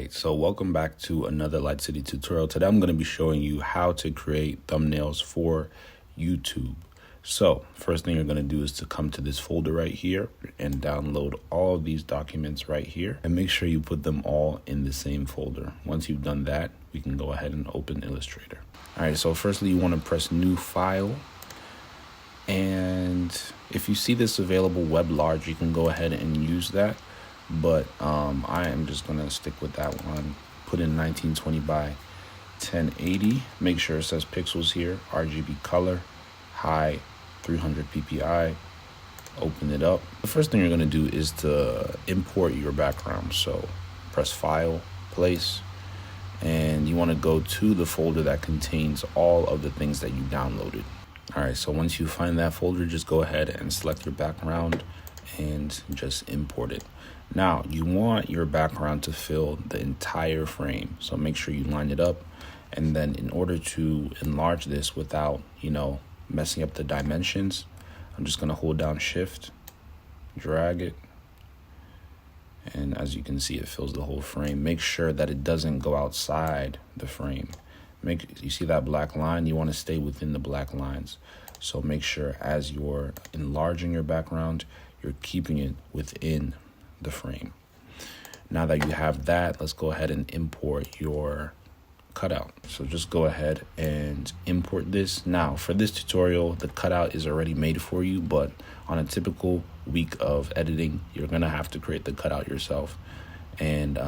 Alright, so welcome back to another Light City tutorial. Today I'm going to be showing you how to create thumbnails for YouTube. So first thing you're going to do is to come to this folder right here and download all of these documents right here and make sure you put them all in the same folder. Once you've done that, we can go ahead and open Illustrator. Alright, so firstly you want to press new file, and if you see this available web large, you can go ahead and use that. But I am just gonna stick with that one. Put in 1920 by 1080. Make sure it says pixels here. RGB color, high, 300 ppi. Open it up. The first thing you're gonna do is to import your background. So press File, Place, and you want to go to the folder that contains all of the things that you downloaded. All right. So once you find that folder, just go ahead and select your background and just import it. Now you want your background to fill the entire frame, so make sure you line it up. And then in order to enlarge this without, messing up the dimensions, I'm just gonna hold down Shift, drag it, and as you can see, it fills the whole frame. Make sure that it doesn't go outside the frame. You see that black line? You want to stay within the black lines. So make sure as you're enlarging your background, you're keeping it within the frame. Now that you have that, let's go ahead and import your cutout. So just go ahead and import this. Now for this tutorial, the cutout is already made for you, but on a typical week of editing, you're gonna have to create the cutout yourself. And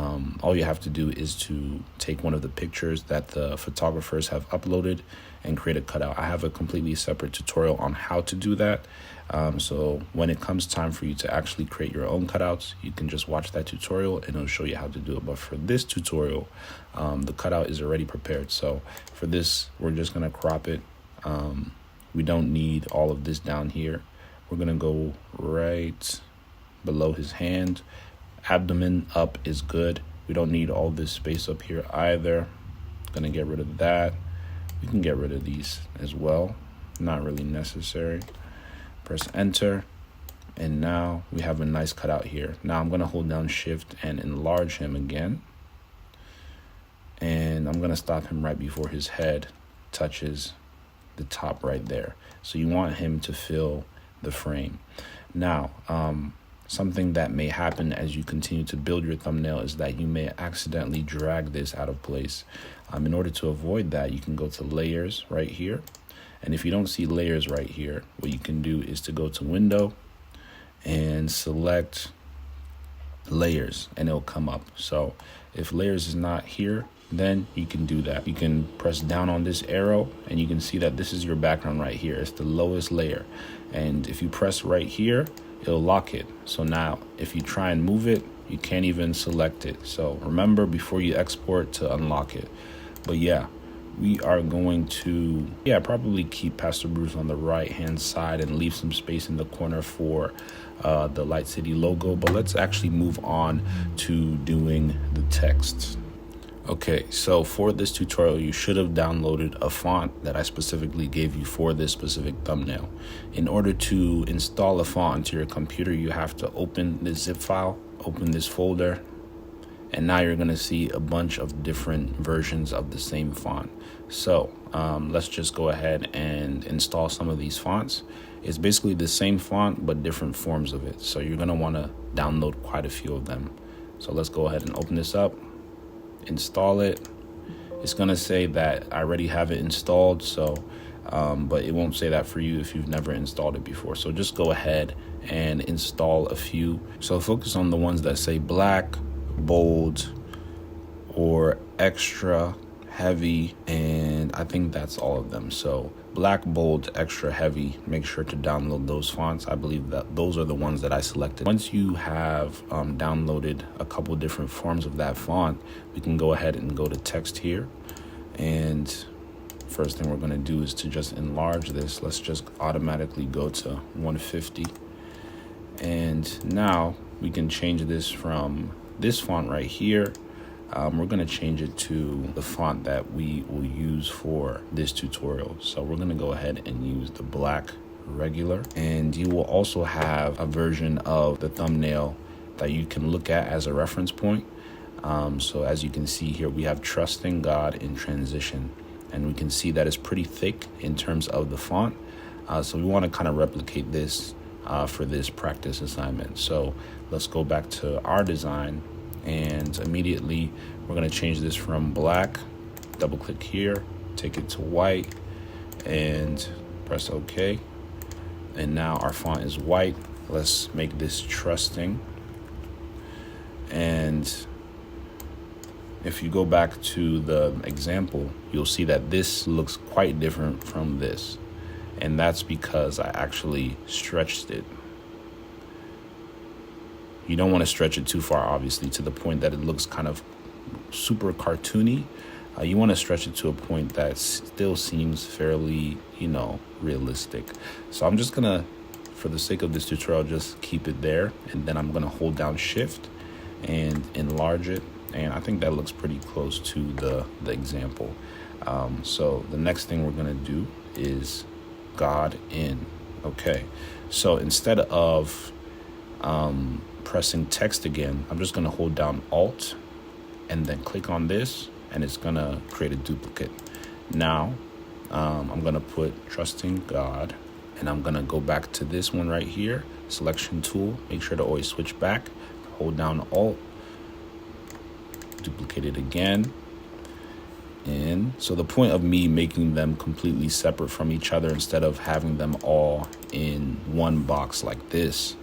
all you have to do is to take one of the pictures that the photographers have uploaded and create a cutout. I have a completely separate tutorial on how to do that. So when it comes time for you to actually create your own cutouts, you can just watch that tutorial and it'll show you how to do it. But for this tutorial, the cutout is already prepared. So for this, we're just going to crop it. We don't need all of this down here. We're going to go right below his hand. Abdomen up is good. We don't need all this space up here either. Gonna get rid of that. We can get rid of these as well. Not really necessary. Press enter. And now we have a nice cutout here. Now I'm gonna hold down Shift and enlarge him again. And I'm gonna stop him right before his head touches the top right there. So you want him to fill the frame. Now, something that may happen as you continue to build your thumbnail is that you may accidentally drag this out of place. In order to avoid that, you can go to layers right here. And if you don't see layers right here, what you can do is to go to window and select layers and it'll come up. So if layers is not here, then you can do that. You can press down on this arrow and you can see that this is your background right here. It's the lowest layer. And if you press right here, it'll lock it. So now if you try and move it, you can't even select it. So remember before you export to unlock it. But yeah, we are going to probably keep Pastor Bruce on the right hand side and leave some space in the corner for the Light City logo. But let's actually move on to doing the text. Okay, so for this tutorial, you should have downloaded a font that I specifically gave you for this specific thumbnail. In order to install a font onto your computer, you have to open this zip file, open this folder, and now you're gonna see a bunch of different versions of the same font. So let's just go ahead and install some of these fonts. It's basically the same font, but different forms of it. So you're gonna wanna download quite a few of them. So let's go ahead and open this up. Install it. It's gonna say that I already have it installed, so but it won't say that for you if you've never installed it before. So just go ahead and install a few. So focus on the ones that say black, bold, or extra heavy, and I think that's all of them. So black, bold, extra heavy, make sure to download those fonts. I believe that those are the ones that I selected. Once you have downloaded a couple different forms of that font, we can go ahead and go to text here. And first thing we're gonna do is to just enlarge this. Let's just automatically go to 150. And now we can change this from this font right here. We're going to change it to the font that we will use for this tutorial. So we're going to go ahead and use the black regular, and you will also have a version of the thumbnail that you can look at as a reference point. So as you can see here, we have trusting God in transition, and we can see that it's pretty thick in terms of the font. So we want to kind of replicate this for this practice assignment. So let's go back to our design, and immediately we're going to change this from black, double click here, take it to white, and press OK. And now our font is white. Let's make this trusting. And if you go back to the example, you'll see that this looks quite different from this. And that's because I actually stretched it. You don't want to stretch it too far, obviously, to the point that it looks kind of super cartoony. You want to stretch it to a point that still seems fairly, realistic. So I'm just going to, for the sake of this tutorial, just keep it there. And then I'm going to hold down Shift and enlarge it. And I think that looks pretty close to the example. So the next thing we're going to do is God in. Okay. So instead of pressing text again, I'm just going to hold down Alt and then click on this, and it's going to create a duplicate. Now, I'm going to put trusting God, and I'm going to go back to this one right here, selection tool. Make sure to always switch back, hold down Alt, duplicate it again. And so the point of me making them completely separate from each other instead of having them all in one box like this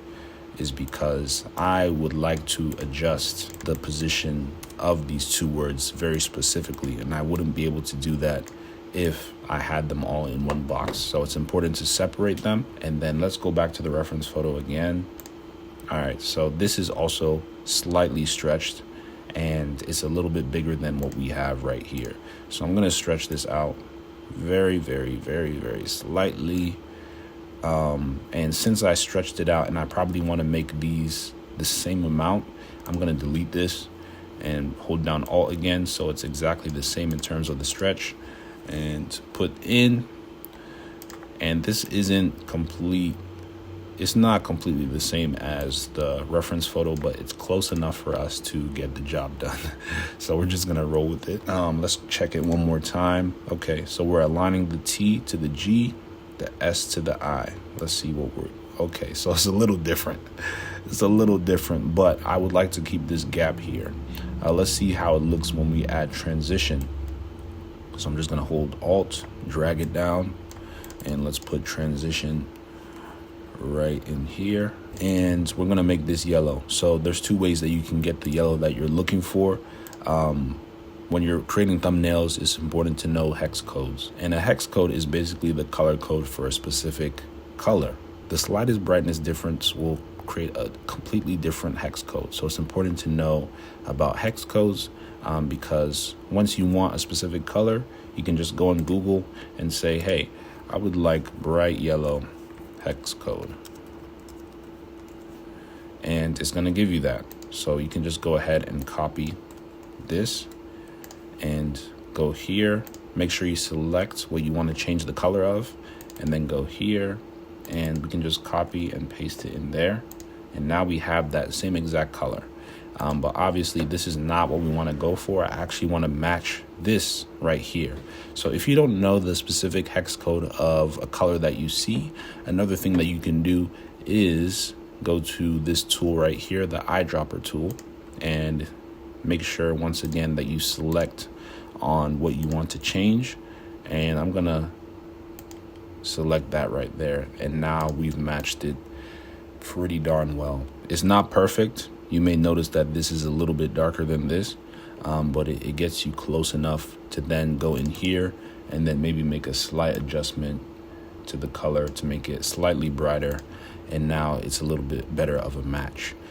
is because I would like to adjust the position of these two words very specifically, and I wouldn't be able to do that if I had them all in one box. So it's important to separate them. And then let's go back to the reference photo again. All right, so this is also slightly stretched, and it's a little bit bigger than what we have right here. So I'm going to stretch this out very, very, very, very slightly. And since I stretched it out and I probably want to make these the same amount, I'm going to delete this and hold down Alt again, so it's exactly the same in terms of the stretch, and put in. And this isn't complete. It's not completely the same as the reference photo, but it's close enough for us to get the job done. So we're just gonna roll with it. Let's check it one more time. Okay, so we're aligning the T to the G, the S to the I. Let's see what okay, so it's a little different. It's a little different, but I would like to keep this gap here. Let's see how it looks when we add transition. So I'm just gonna hold Alt, drag it down, and let's put transition right in here, and we're gonna make this yellow. So there's two ways that you can get the yellow that you're looking for. When you're creating thumbnails, it's important to know hex codes, and a hex code is basically the color code for a specific color. The slightest brightness difference will create a completely different hex code. So it's important to know about hex codes, because once you want a specific color, you can just go on Google and say, hey, I would like bright yellow hex code, and it's going to give you that. So you can just go ahead and copy this and go here. Make sure you select what you want to change the color of, and then go here, and we can just copy and paste it in there, and now we have that same exact color. But obviously this is not what we want to go for. I actually want to match this right here. So if you don't know the specific hex code of a color that you see, another thing that you can do is go to this tool right here, the eyedropper tool, and make sure once again that you select on what you want to change. And I'm gonna select that right there, and now we've matched it pretty darn well. It's not perfect. You may notice that this is a little bit darker than this, but it gets you close enough to then go in here and then maybe make a slight adjustment to the color to make it slightly brighter, and now it's a little bit better of a match.